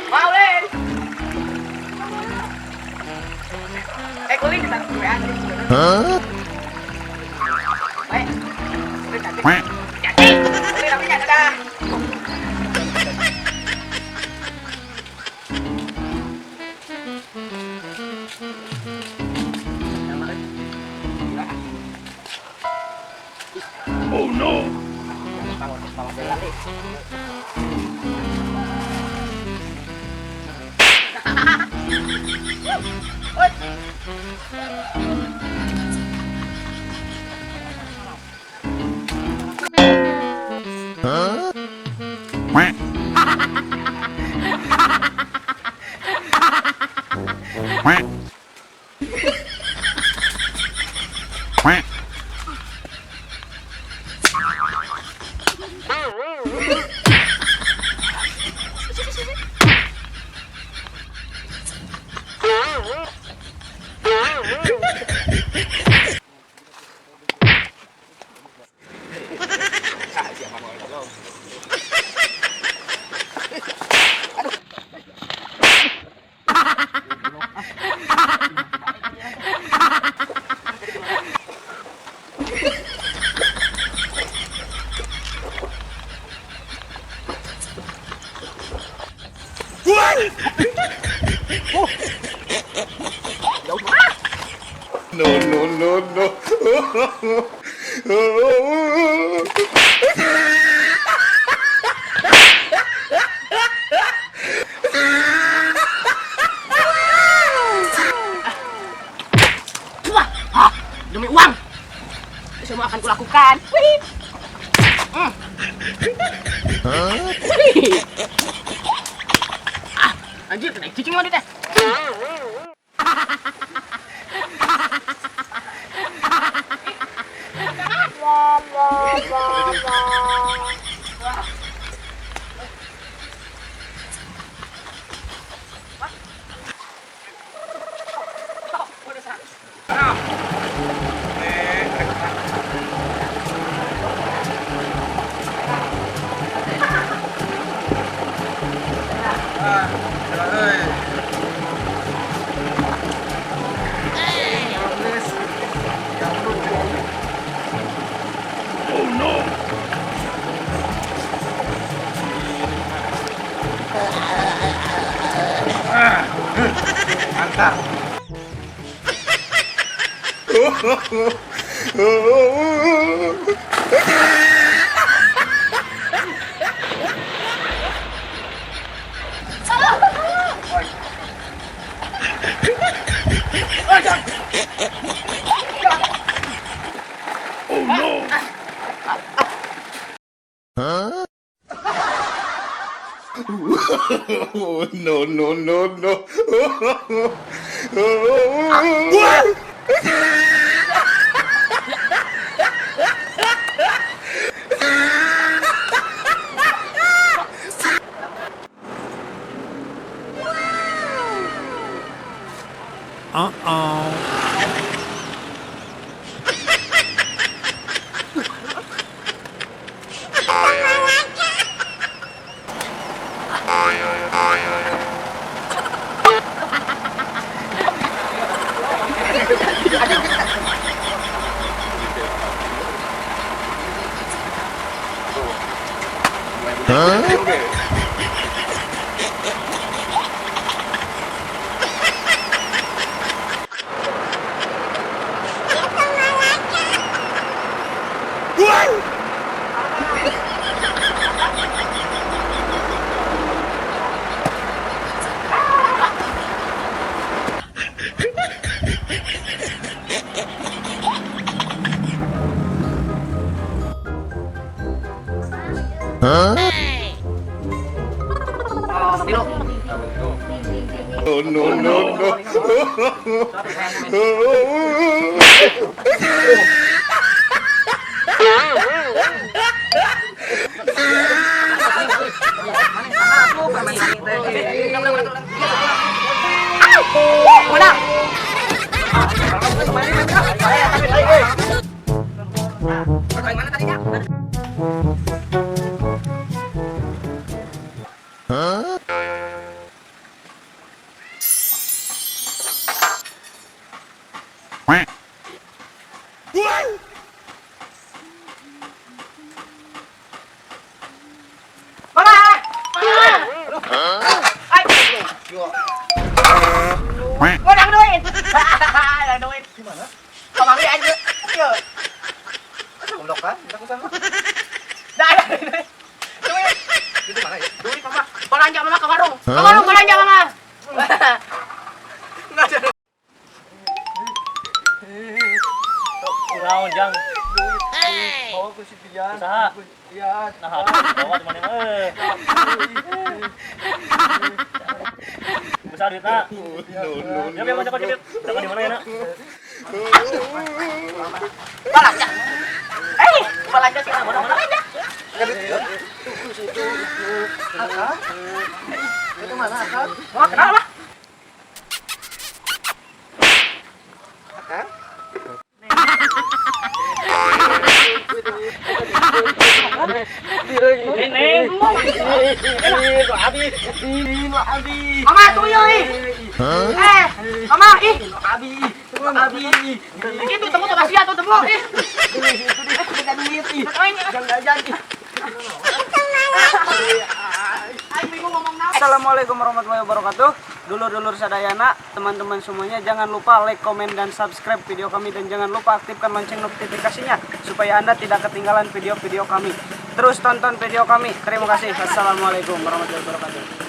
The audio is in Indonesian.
Mau lên. Có link kita gue aja. Baik. Jadi, boleh namanya dadah. Oh no. No. Demi uang, semua akan kulakukan. Anjir, kena cicing mau deh. Mantap. Oh no. No. No. Mama! Ay! Walang duit! Walang duit! Gimana? Pamanggi aja! Yo! Goblok kan? Kita kusama. Dah ada duit! Duit! Itu mana ya? Duit mama! Belanja mama ke warung! Ke warung belanja mama! Enggak ada. Naon jang Bawa ku si Pian. Usaha. Iya. nah bawa cuman yang besar duitna ya memang cepat cepet jangan di mana ya nak Belanja! Belanja sih! Belanja! Akak? Itu mana Akak? Wah, kenal apa? Akak? neng Mama tuyul mama ih itu temu tuh kasih tuh temu ih Assalamualaikum warahmatullahi wabarakatuh. Dulur-dulur sadayana, teman-teman semuanya, jangan lupa like, komen, dan subscribe video kami, dan jangan lupa aktifkan lonceng notifikasinya supaya Anda tidak ketinggalan video-video kami. Terus tonton video kami. Terima kasih. Assalamualaikum warahmatullahi wabarakatuh.